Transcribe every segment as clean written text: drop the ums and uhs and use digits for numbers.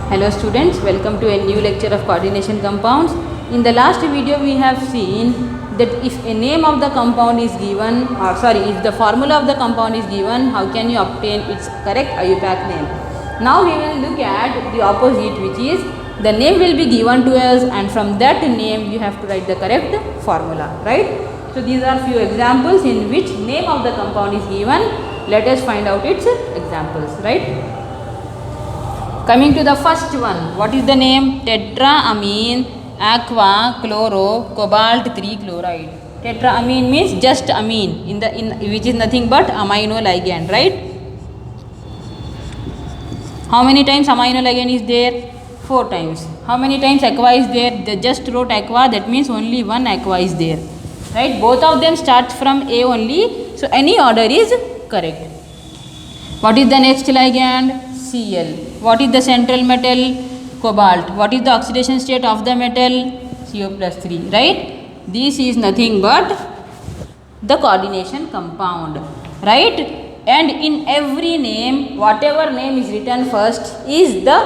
Hello students, welcome to a new lecture of coordination compounds. In the last video we have seen that if a name of the compound is given, if the formula of the compound is given, how can you obtain its correct IUPAC name. Now we will look at the opposite, which is the name will be given to us and from that name you have to write the correct formula, right? So these are few examples in which name of the compound is given. Let us find out its examples, right? Coming to the first one, what is the name? Tetraamine aqua chloro cobalt 3 chloride. Tetraamine means just amine which is nothing but amino ligand, right? How many times amino ligand is there? 4 times. How many times aqua is there? They just wrote aqua, that means only one aqua is there, right? Both of them start from A only, so any order is correct. What is the next ligand? Cl. What is the central metal? Cobalt. What is the oxidation state of the metal? CO plus 3, right? This is nothing but the coordination compound, right? And in every name, whatever name is written first is the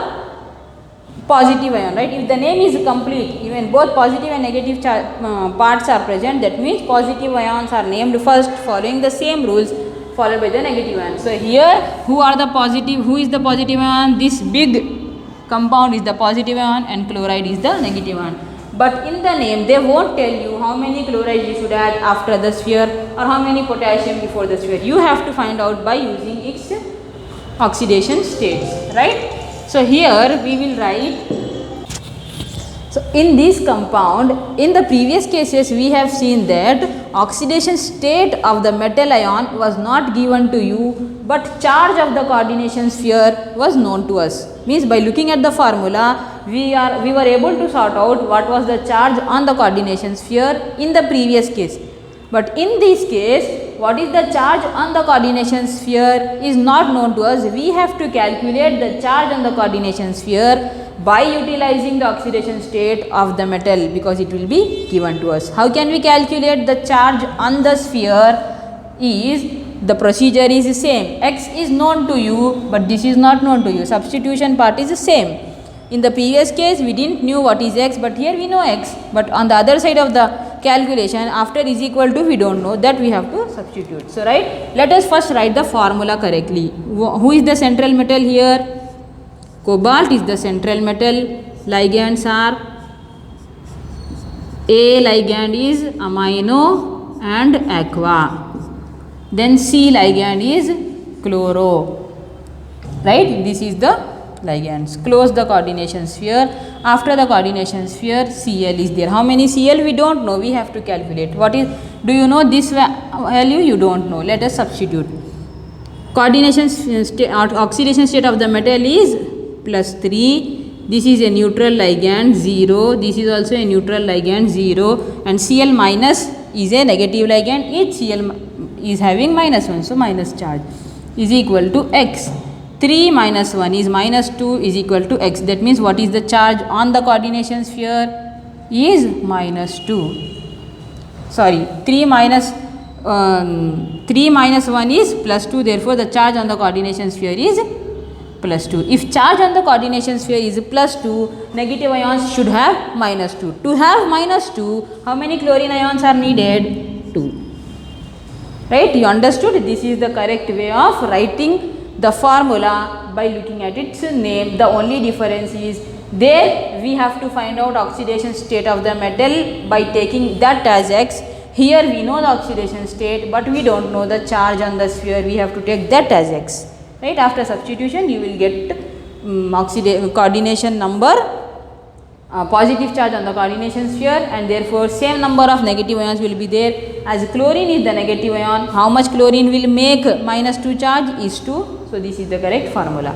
positive ion, right? If the name is complete, even both positive and negative parts are present, that means positive ions are named first following the same rules followed by the negative ion. So here who is the positive ion? This big compound is the positive ion and chloride is the negative ion. But in the name they won't tell you how many chloride you should add after the sphere or how many potassium before the sphere. You have to find out by using its oxidation states, right? So here we will write. So in this compound, in the previous cases we have seen that oxidation state of the metal ion was not given to you, but charge of the coordination sphere was known to us. Means by looking at the formula, we were able to sort out what was the charge on the coordination sphere in the previous case. But in this case, what is the charge on the coordination sphere is not known to us. We have to calculate the charge on the coordination sphere by utilizing the oxidation state of the metal, because it will be given to us. How can we calculate the charge on the sphere? The procedure is the same. X is known to you, but this is not known to you. Substitution part is the same. In the previous case we didn't knew what is x, but here we know x. But on the other side of the calculation, after is equal to we don't know, that we have to substitute. So right, let us first write the formula correctly. Who is the central metal here? Cobalt is the central metal. Ligands are, A ligand is amino and aqua. Then C ligand is chloro, right? This is the ligands. Close the coordination sphere. After the coordination sphere, Cl is there. How many Cl? We don't know. We have to calculate. What is? Do you know this value? You don't know. Let us substitute. Coordination oxidation state of the metal is plus 3. This is a neutral ligand 0. This is also a neutral ligand 0. And Cl minus is a negative ligand. Each Cl is having minus 1. So minus charge is equal to x. 3 minus 1 is minus 2 is equal to x. That means what is the charge on the coordination sphere is minus 2. Sorry, 3 minus 1 is plus 2. Therefore the charge on the coordination sphere is plus 2. If charge on the coordination sphere is plus 2, negative ions should have minus 2. To have minus 2, how many chlorine ions are needed? 2. Right? You understood? This is the correct way of writing the formula by looking at its name. The only difference is there we have to find out oxidation state of the metal by taking that as x. Here we know the oxidation state, but we don't know the charge on the sphere. We have to take that as x. Right? After substitution you will get coordination number, positive charge on the coordination sphere, and therefore same number of negative ions will be there. As chlorine is the negative ion, how much chlorine will make minus 2 charge is 2. So this is the correct formula.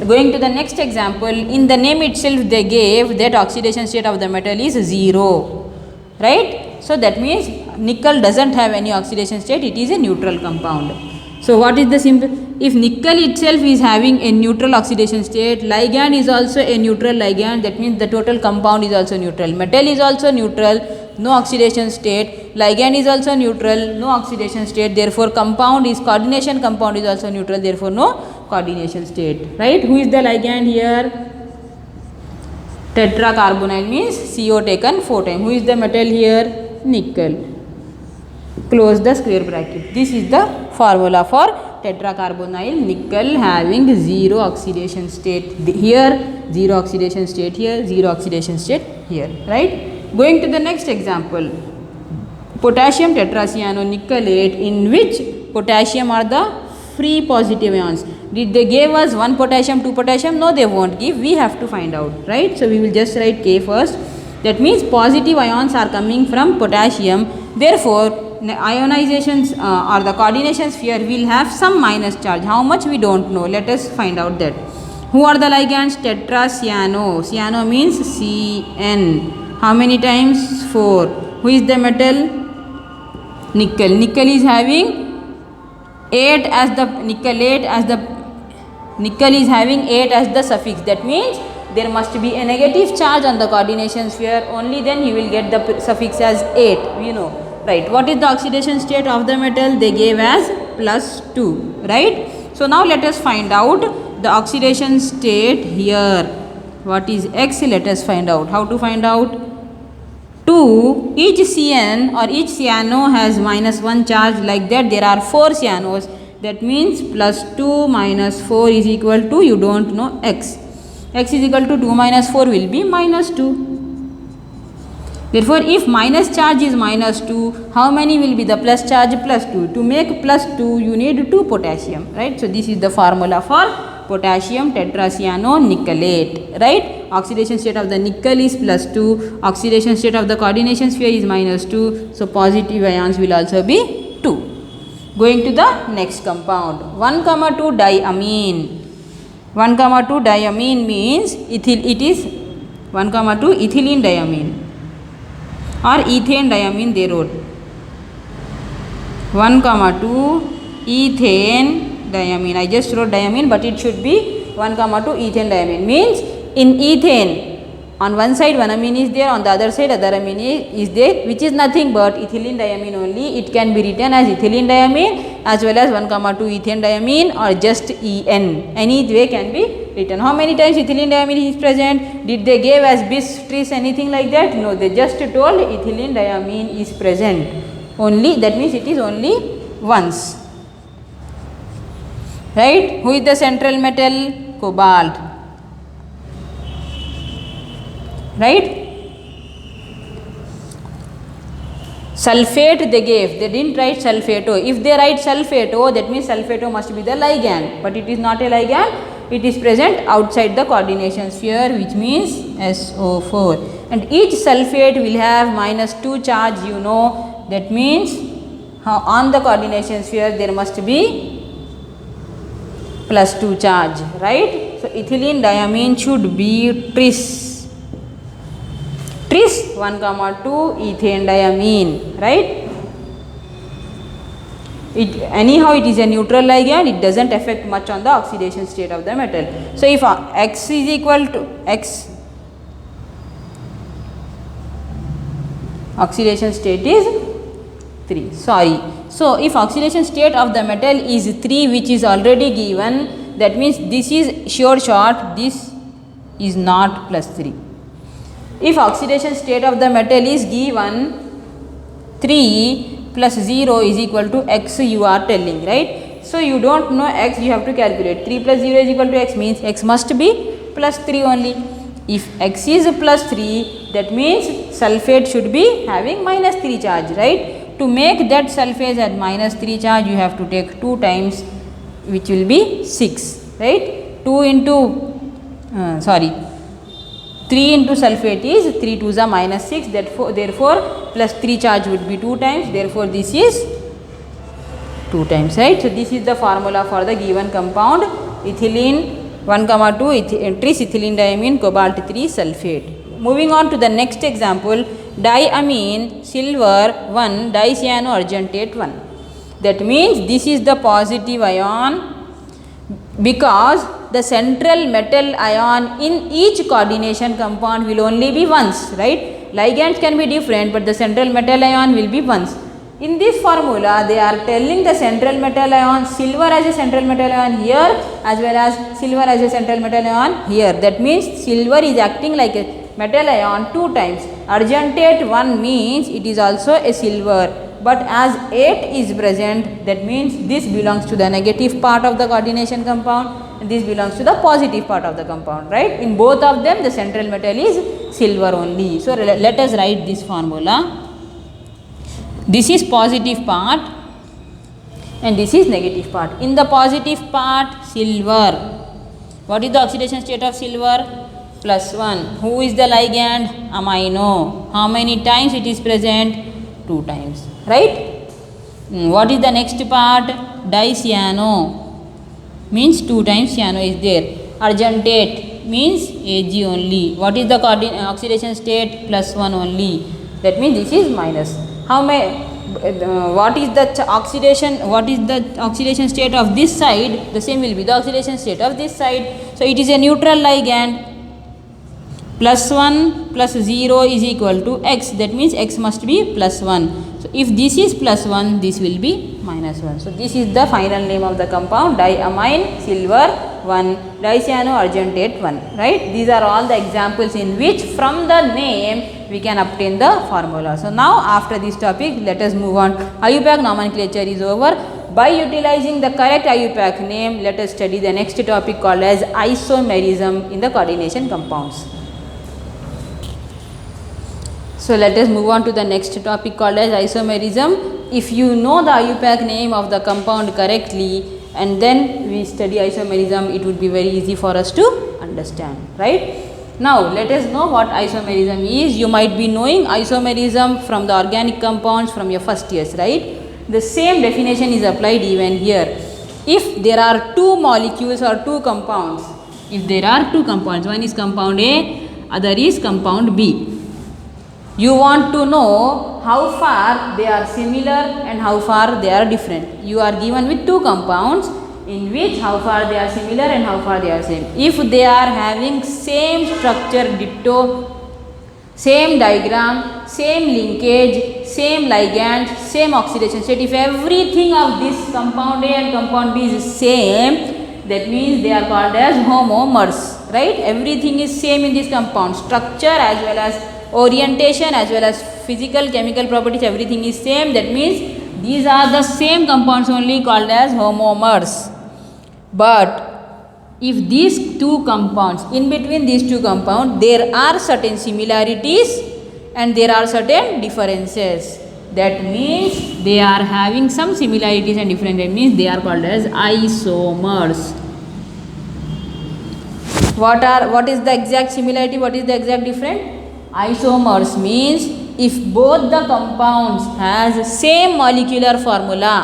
Going to the next example, in the name itself they gave that oxidation state of the metal is 0, right? So that means nickel doesn't have any oxidation state, it is a neutral compound. So what is the simple? If nickel itself is having a neutral oxidation state, ligand is also a neutral ligand, that means the total compound is also neutral. Metal is also neutral, no oxidation state. Ligand is also neutral, no oxidation state. Therefore coordination compound is also neutral, therefore no coordination state, right? Who is the ligand here? Tetracarbonyl means CO taken 4 times. Who is the metal here? Nickel. Close the square bracket. This is the formula for tetracarbonyl nickel having 0 oxidation state here, 0 oxidation state here, 0 oxidation state here, right? Going to the next example. Potassium tetracyanonickelate, in which potassium are the free positive ions. Did they give us 1 potassium, 2 potassium? No, they won't give. We have to find out, right? So we will just write K first. That means positive ions are coming from potassium. Therefore, ionizations or the coordination sphere will have some minus charge. How much we don't know. Let us find out that. Who are the ligands? Tetracyano. Cyano means Cn. How many times? 4. Who is the metal? Nickel. Nickel is having 8 as the nickelate as the nickel is having 8 as the suffix. That means there must be a negative charge on the coordination sphere. Only then you will get the suffix as 8. You know, right? What is the oxidation state of the metal? They gave as +2, right? So now let us find out the oxidation state here. What is X? Let us find out. How to find out? 2, each Cn or each cyano has -1 charge, like that there are 4 cyanos. That means +2 minus 4 is equal to, you don't know, X. X is equal to 2 minus 4 will be -2. Therefore, if minus charge is -2, how many will be the plus charge? +2. To make +2, you need 2 potassium, right? So this is the formula for potassium tetracyanonickelate, right? Oxidation state of the nickel is +2, oxidation state of the coordination sphere is -2, so positive ions will also be 2. Going to the next compound, 1,2 diamine. 1,2 diamine means it is 1,2 ethylene diamine or ethane diamine they wrote. 1,2 ethane diamine. I just wrote diamine, but it should be 1,2 ethane diamine. Means in ethane, on one side one amine is there, on the other side other amine is there, which is nothing but ethylene diamine only. It can be written as ethylene diamine as well as 1,2 ethane diamine or just En. Any way can be written. How many times ethylene diamine is present? Did they give as bis, tris, anything like that? No, they just told ethylene diamine is present only. That means it is only once. Right? Who is the central metal? Cobalt. Right? Sulfate they gave. They didn't write sulfato. If they write sulfato, that means sulfato must be the ligand. But it is not a ligand. It is present outside the coordination sphere, which means SO4. And each sulfate will have -2 charge, you know. That means on the coordination sphere there must be +2 charge, right? So ethylene diamine should be tris. Tris 1,2 ethane diamine, right? Anyhow it is a neutral ligand, it doesn't affect much on the oxidation state of the metal. So if X is equal to X, oxidation state is 3. Sorry. So if oxidation state of the metal is 3, which is already given, that means this is sure short, this is not +3. If oxidation state of the metal is given 3 plus 0 is equal to X, you are telling, right? So you don't know X, you have to calculate. 3 plus 0 is equal to X means X must be +3 only. If X is +3, that means sulfate should be having -3 charge, right? To make that sulfate at -3 charge, you have to take 2 times, which will be 6, right? 2 into 3 into sulfate is 3 2s are -6, therefore +3 charge would be 2 times, therefore this is 2 times, right? So this is the formula for the given compound, ethylene 1,2 tris ethylene diamine cobalt 3 sulfate. Moving on to the next example, diamine silver 1 dicyanoargentate 1. That means this is the positive ion, because the central metal ion in each coordination compound will only be once, right? Ligands can be different, but the central metal ion will be once. In this formula, they are telling the central metal ion, silver as a central metal ion here as well as silver as a central metal ion here. That means silver is acting like a metal ion 2 times. Argentate 1 means it is also a silver, but as 8 is present, that means this belongs to the negative part of the coordination compound and this belongs to the positive part of the compound, right? In both of them the central metal is silver only. So let us write this formula. This is positive part and this is negative part. In the positive part, silver. What is the oxidation state of silver? +1. Who is the ligand? Amino. How many times it is present? 2 times, right? What is the next part? Dicyano. Means 2 times cyano is there. Argentate means Ag only. What is the oxidation state? +1 only. That means this is minus. What is the oxidation state of this side? The same will be the oxidation state of this side. So it is a neutral ligand. +1 plus 0 is equal to x. That means x must be +1. So if this is +1, this will be -1. So this is the final name of the compound, diamine silver 1, dicyano argentate 1, right? These are all the examples in which from the name we can obtain the formula. So now after this topic, let us move on. IUPAC nomenclature is over. By utilizing the correct IUPAC name, let us study the next topic called as isomerism in the coordination compounds. So let us move on to the next topic called as isomerism. If you know the IUPAC name of the compound correctly and then we study isomerism, it would be very easy for us to understand, right? Now let us know what isomerism is. You might be knowing isomerism from the organic compounds from your first years, right? The same definition is applied even here. If there are 2 molecules or 2 compounds, if there are 2 compounds, one is compound A, other is compound B. You want to know how far they are similar and how far they are different. You are given with 2 compounds in which how far they are similar and how far they are same. If they are having same structure ditto, same diagram, same linkage, same ligand, same oxidation state, if everything of this compound A and compound B is same, that means they are called as homomers, right? Everything is same in this compound, structure as well as orientation as well as physical chemical properties, everything is same. That means these are the same compounds only called as homomers. But if these 2 compounds, in between these 2 compounds, there are certain similarities and there are certain differences. That means they are having some similarities and differences. That means they are called as isomers. What is the exact similarity? What is the exact difference? Isomers means if both the compounds has same molecular formula.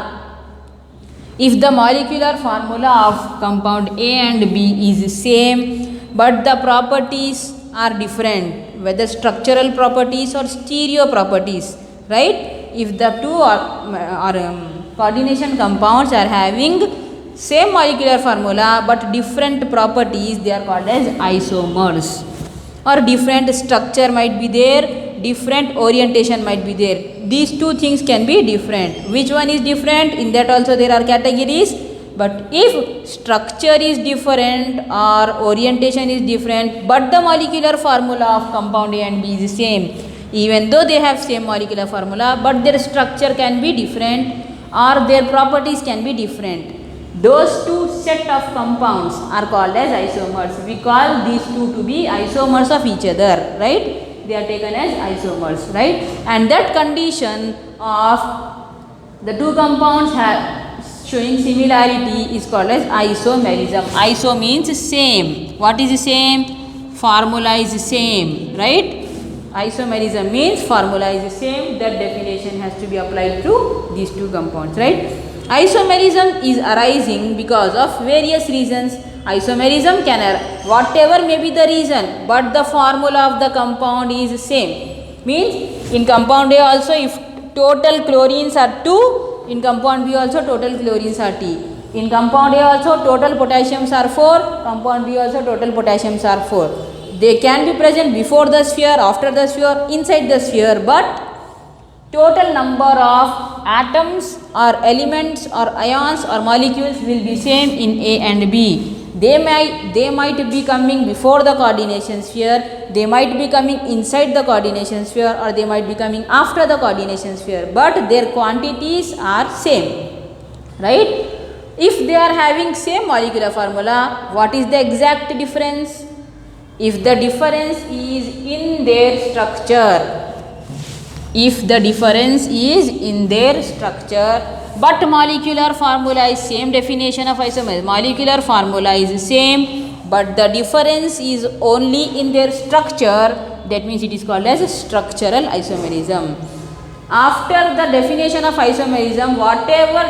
If the molecular formula of compound A and B is same but the properties are different, whether structural properties or stereo properties, right? If the 2 coordination compounds are having same molecular formula but different properties, they are called as isomers. Or different structure might be there, different orientation might be there. These 2 things can be different. Which one is different? In that also there are categories. But if structure is different or orientation is different, but the molecular formula of compound A and B is same, even though they have same molecular formula, but their structure can be different or their properties can be different, those 2 set of compounds are called as isomers. We call these 2 to be isomers of each other, right? They are taken as isomers, right? And that condition of the 2 compounds showing similarity is called as isomerism. Iso means same. What is same? Formula is same, right? Isomerism means formula is same. That definition has to be applied to these 2 compounds, right? Isomerism is arising because of various reasons. Isomerism can whatever may be the reason, but the formula of the compound is same. Means in compound A also if total chlorines are 2, in compound B also total chlorines are T. In compound A also total potassiums are 4, compound B also total potassiums are 4. They can be present before the sphere, after the sphere, inside the sphere, but total number of atoms or elements or ions or molecules will be same in A and B. They might be coming before the coordination sphere, they might be coming inside the coordination sphere, or they might be coming after the coordination sphere, but their quantities are same, right? If they are having same molecular formula, what is the exact difference? If the difference is in their structure, if the difference is in their structure, but molecular formula is same, definition of isomerism, molecular formula is same, but the difference is only in their structure, that means it is called as structural isomerism. After the definition of isomerism, whatever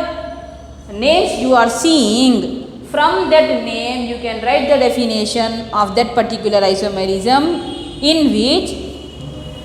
names you are seeing, from that name you can write the definition of that particular isomerism, in which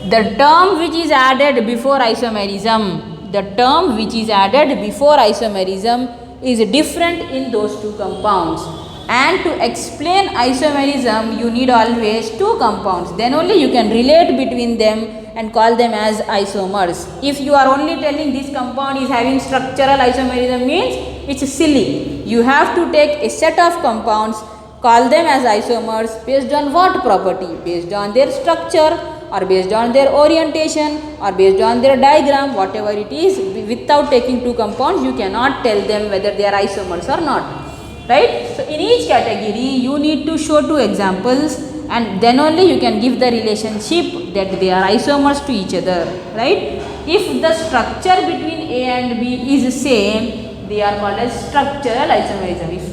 the term which is added before isomerism, the term which is added before isomerism is different in those two compounds. And to explain isomerism, you need always two compounds, then only you can relate between them and call them as isomers. If you are only telling this compound is having structural isomerism, means it's silly. You have to take a set of compounds, call them as isomers based on what property? Based on their structure, or based on their orientation, or based on their diagram, whatever it is. Without taking two compounds, you cannot tell them whether they are isomers or not, right? So in each category you need to show two examples, and then only you can give the relationship that they are isomers to each other, right? If the structure between A and B is same, they are called as structural isomerism. If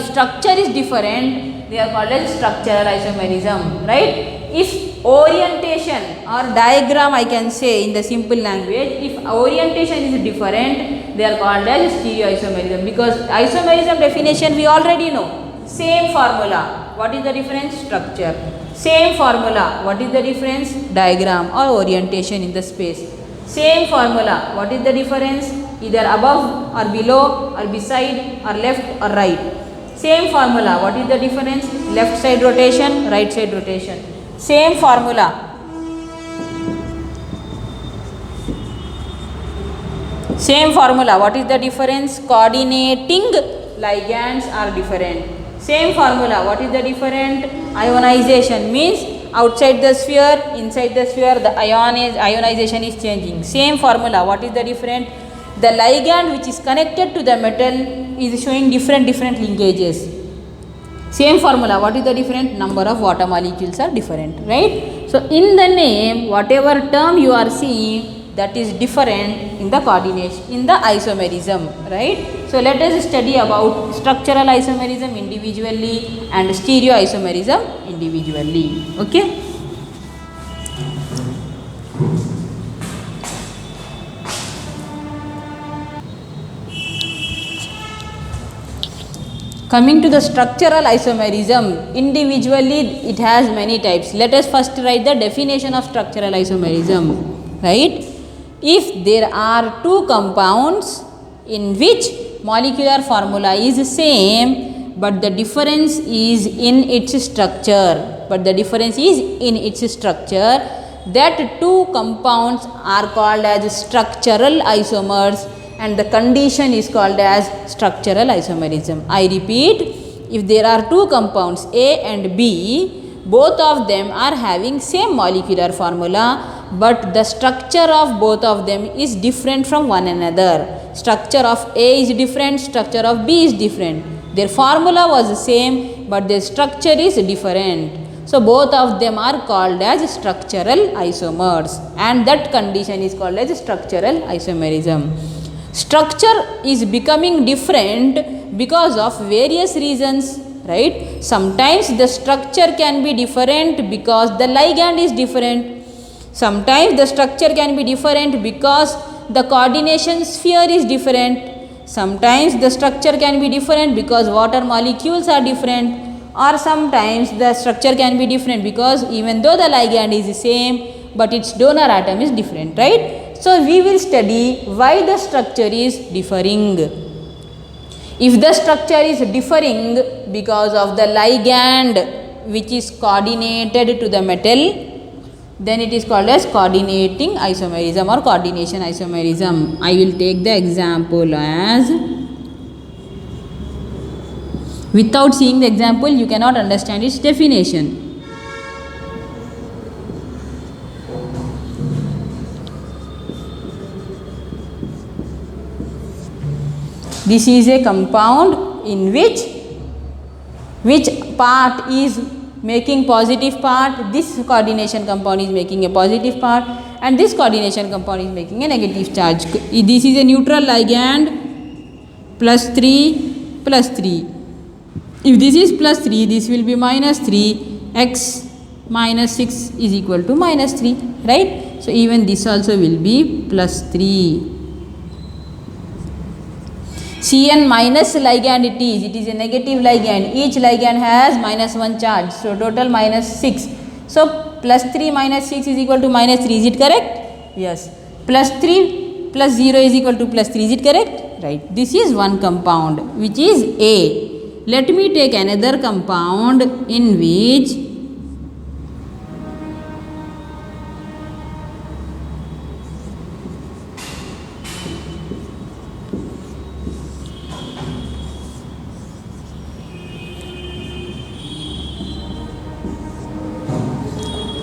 structure is different, they are called as structural isomerism, right? If orientation or diagram, I can say in the simple language, if orientation is different, they are called as stereoisomerism, because isomerism definition we already know. Same formula, what is the difference? Structure. Same formula, what is the difference? Diagram or orientation in the space. Same formula, what is the difference? Either above or below, or beside, or left or right. Same formula, what is the difference? Left side rotation, right side rotation. Same formula. Same formula, what is the difference? Coordinating ligands are different. Same formula, what is the different? Ionization means outside the sphere, inside the sphere, the ionization is changing. Same formula, what is the different? The ligand which is connected to the metal is showing different linkages. Same formula, what is the different? Number of water molecules are different, right? So in the name, whatever term you are seeing, that is different in the coordination, in the isomerism, right? So let us study about structural isomerism individually and stereoisomerism individually, okay? Coming to the structural isomerism, individually it has many types. Let us first write the definition of structural isomerism, right? If there are two compounds in which molecular formula is same, but the difference is in its structure, that two compounds are called as structural isomers, and the condition is called as structural isomerism. I repeat, if there are two compounds A and B, both of them are having same molecular formula, but the structure of both of them is different from one another. Structure of A is different, structure of B is different. Their formula was the same, but their structure is different. So both of them are called as structural isomers, and that condition is called as structural isomerism. Structure is becoming different because of various reasons, right? Sometimes the structure can be different because the ligand is different. Sometimes the structure can be different because the coordination sphere is different. Sometimes the structure can be different because water molecules are different, or sometimes the structure can be different because even though the ligand is the same, but its donor atom is different, right? So we will study why the structure is differing. If the structure is differing because of the ligand which is coordinated to the metal, then it is called as coordinating isomerism or coordination isomerism. I will take the example as Without seeing the example, you cannot understand its definition. This is a compound in which part is making positive part. This coordination compound is making a positive part, and this coordination compound is making a negative charge. This is a neutral ligand, +3 +3. If this is +3, this will be -3. X minus 6 is equal to -3, right? So even this also will be +3. Cn minus ligand it is a negative ligand. Each ligand has -1 charge, so total -6. So +3 minus 6 is equal to -3. Is it correct? Yes. +3 plus 0 is equal to +3. Is it correct? Right. This is one compound which is A. Let me take another compound in which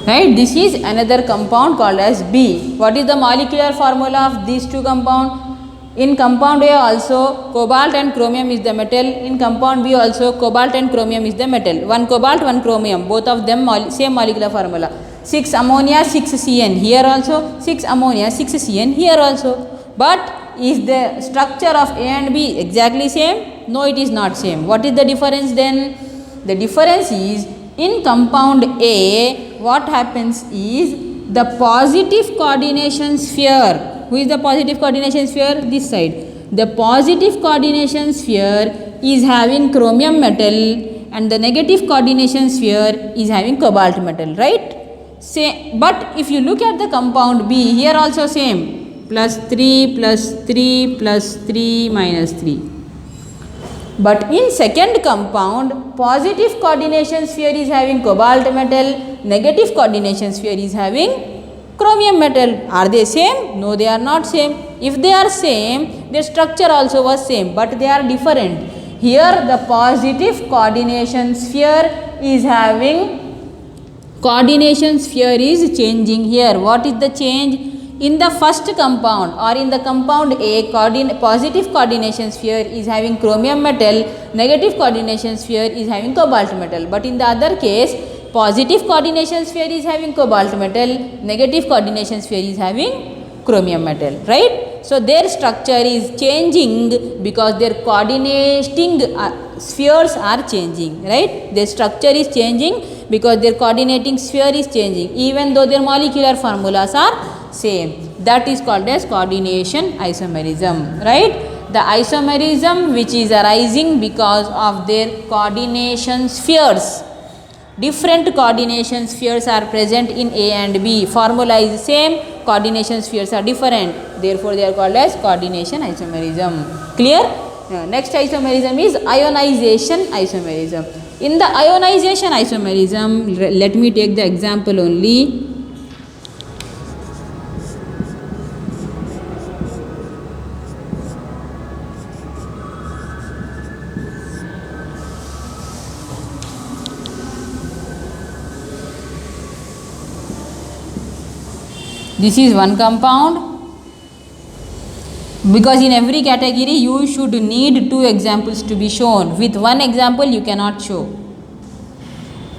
right, this is another compound called as B. What is the molecular formula of these two compounds? In compound A also cobalt and chromium is the metal. In compound B also cobalt and chromium is the metal. One cobalt, one chromium, both of them same molecular formula. 6 ammonia, 6 Cn. Here also 6 ammonia, 6 Cn. Here also. But is the structure of A and B exactly same? No, it is not same. What is the difference then? The difference is in compound A, what happens is the positive coordination sphere. Who is the positive coordination sphere? This side. The positive coordination sphere is having chromium metal and the negative coordination sphere is having cobalt metal, right? But if you look at the compound B, here also same. +3 +3 +3 -3. But in second compound, positive coordination sphere is having cobalt metal, negative coordination sphere is having chromium metal. Are they same? No, they are not same. If they are same, their structure also was same, but they are different. Here the positive coordination sphere is having, coordination sphere is changing here. What is the change? In the first compound or in the compound A, positive coordination sphere is having chromium metal, negative coordination sphere is having cobalt metal. But in the other case, positive coordination sphere is having cobalt metal, negative coordination sphere is having chromium metal, right? So their structure is changing because their coordinating spheres are changing, right? Their structure is changing because their coordinating sphere is changing, even though their molecular formulas are same. That is called as coordination isomerism, right? The isomerism which is arising because of their coordination spheres. Different coordination spheres are present in A and B. Formula is same, coordination spheres are different. Therefore, they are called as coordination isomerism. Clear? Next isomerism is ionization isomerism. In the ionization isomerism, let me take the example only. This is one compound, because in every category you should need 2 examples to be shown. With one example you cannot show.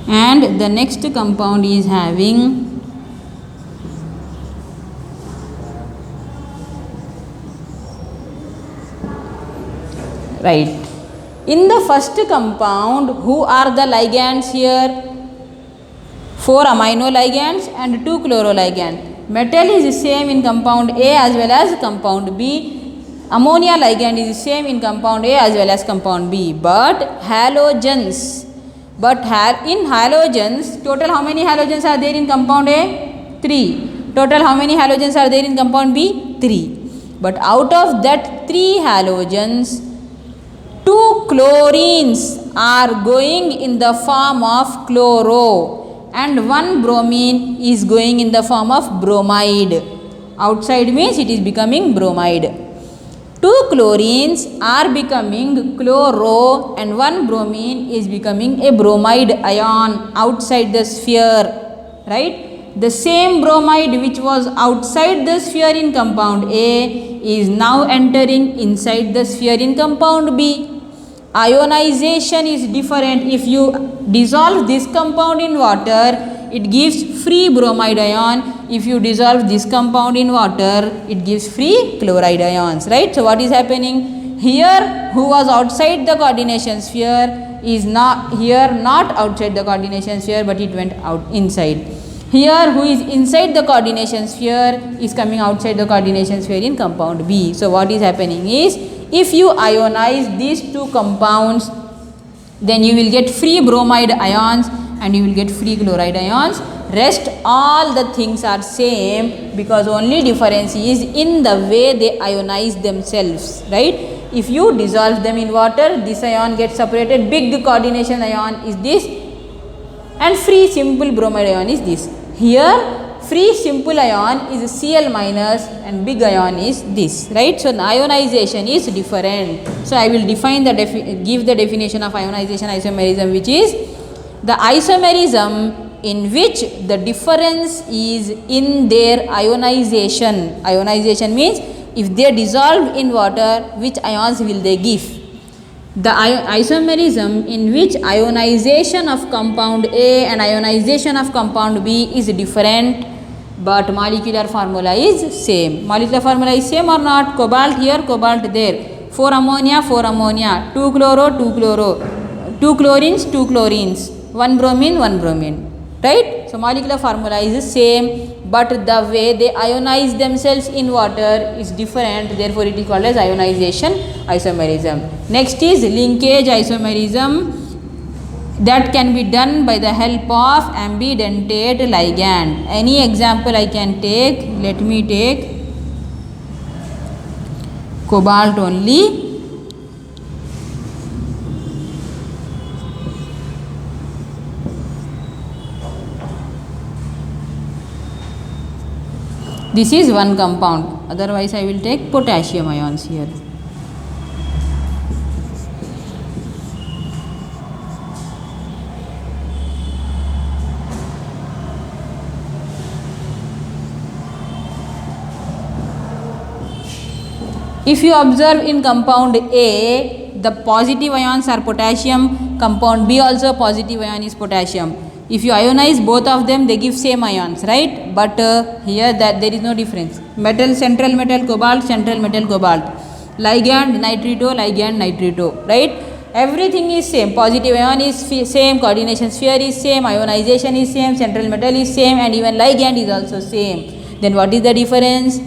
And the next compound is having right. In the first compound, who are the ligands here? 4 amino ligands and 2 chloro ligands. Metal is same in compound A as well as compound B. Ammonia ligand is same in compound A as well as compound B. But halogens, in halogens, total how many halogens are there in compound A? 3. Total how many halogens are there in compound B? 3. But out of that 3 halogens, 2 chlorines are going in the form of chloro, and 1 bromine is going in the form of bromide. Outside means it is becoming bromide. Two chlorines are becoming chloro and one bromine is becoming a bromide ion outside the sphere, right? The same bromide which was outside the sphere in compound A is now entering inside the sphere in compound B. Ionization is different. If you dissolve this compound in water, it gives free bromide ion. If you dissolve this compound in water, it gives free chloride ions, right? So what is happening here? Who was outside the coordination sphere is not outside the coordination sphere, but it went out inside. Here who is inside the coordination sphere is coming outside the coordination sphere in compound B. So what is happening is, if you ionize these two compounds, then you will get free bromide ions and you will get free chloride ions. Rest all the things are same, because only difference is in the way they ionize themselves, right? If you dissolve them in water, this ion gets separated, big coordination ion is this, and free simple bromide ion is this. Here free simple ion is Cl minus and big ion is this, right? So ionization is different. So I will define the give the definition of ionization isomerism, which is the isomerism in which the difference is in their ionization. Ionization means if they dissolve in water, which ions will they give. The isomerism in which ionization of compound A and ionization of compound B is different, but molecular formula is same. Molecular formula is same or not? Cobalt here, cobalt there. 4 ammonia, 4 ammonia. 2 chloro, 2 chloro. 2 chlorines, 2 chlorines. 1 bromine, 1 bromine. Right? So molecular formula is same, but the way they ionize themselves in water is different. Therefore, it is called as ionization isomerism. Next is linkage isomerism, that can be done by the help of ambidentate ligand. Any example I can take? Let me take cobalt only. This is one compound, otherwise I will take potassium ions here. If you observe in compound A, the positive ions are potassium, compound B also positive ion is potassium. If you ionize both of them, they give same ions, right? But here that there is no difference. Metal, central metal, cobalt, central metal, cobalt. Ligand, nitrito, ligand, nitrito, right? Everything is same. Positive ion is same, coordination sphere is same, ionization is same, central metal is same, and even ligand is also same. Then what is the difference?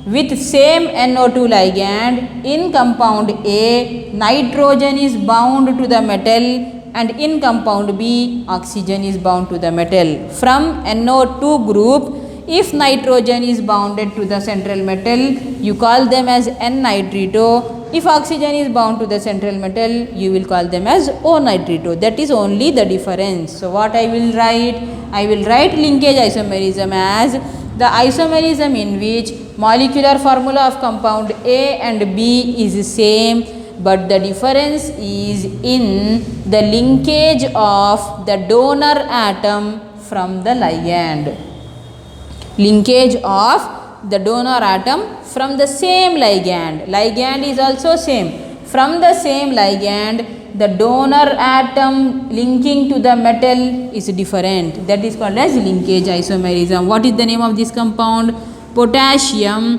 With same NO2 ligand, in compound A, nitrogen is bound to the metal, and in compound B, oxygen is bound to the metal. From NO2 group, if nitrogen is bounded to the central metal, you call them as N-nitrito. If oxygen is bound to the central metal, you will call them as O-nitrito. That is only the difference. So what I will write? I will write linkage isomerism as the isomerism in which molecular formula of compound A and B is same, but the difference is in the linkage of the donor atom from the ligand. Linkage of the donor atom from the same ligand. Ligand is also same. From the same ligand, the donor atom linking to the metal is different. That is called as linkage isomerism. What is the name of this compound? Potassium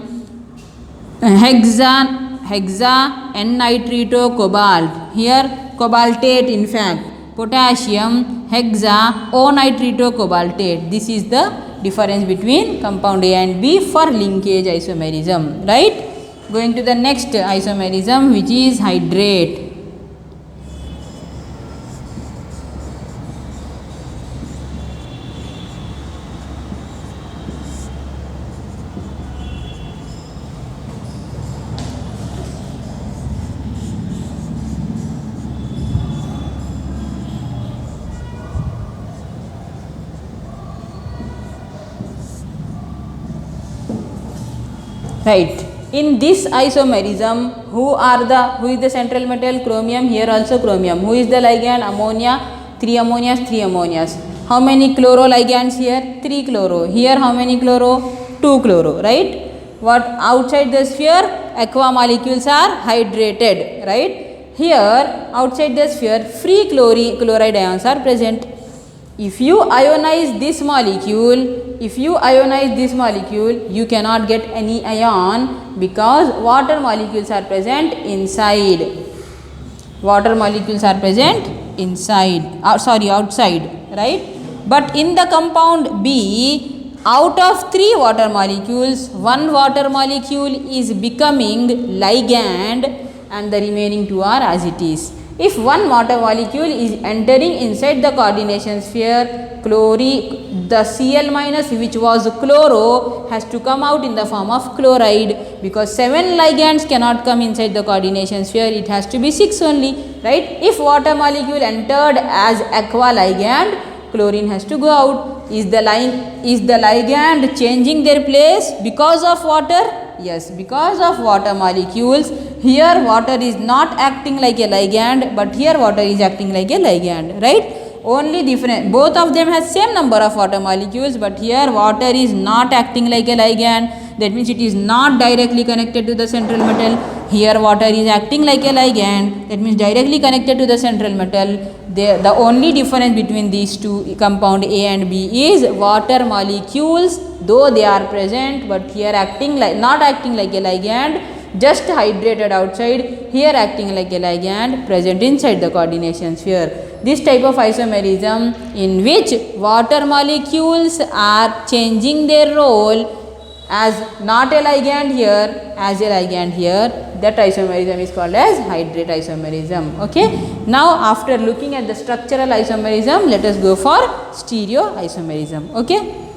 hexa N-nitrito cobalt. Here cobaltate, in fact. Potassium hexa O-nitrito cobaltate. This is the difference between compound A and B for linkage isomerism, right? Going to the next isomerism, which is hydrate. Right. In this isomerism, who is the central metal? Chromium. Here also chromium. Who is the ligand? Ammonia. 3 ammonias, 3 ammonias. How many chloro ligands here? 3 chloro. Here how many chloro? 2 chloro, right? What outside the sphere? Aqua molecules are hydrated, right? Here outside the sphere, free chloride ions are present. If you ionize this molecule, you cannot get any ion because water molecules are present inside. Water molecules are present inside, outside, right? But in the compound B, out of 3 water molecules, 1 water molecule is becoming ligand and the remaining 2 are as it is. If 1 water molecule is entering inside the coordination sphere, the Cl minus, which was chloro, has to come out in the form of chloride, because 7 ligands cannot come inside the coordination sphere, it has to be 6 only, right? If water molecule entered as aqua ligand, chlorine has to go out. Is the ligand changing their place because of water? Yes, because of water molecules. Here water is not acting like a ligand, but here water is acting like a ligand, right? Only different, both of them has same number of water molecules, but here water is not acting like a ligand. That means it is not directly connected to the central metal. Here water is acting like a ligand. That means directly connected to the central metal. The only difference between these two compound A and B is water molecules, though they are present, but here not acting like a ligand, just hydrated outside, here acting like a ligand, present inside the coordination sphere. This type of isomerism, in which water molecules are changing their role as not a ligand here, as a ligand here, that isomerism is called as hydrate isomerism. Okay. Now after looking at the structural isomerism, let us go for stereo isomerism. Okay.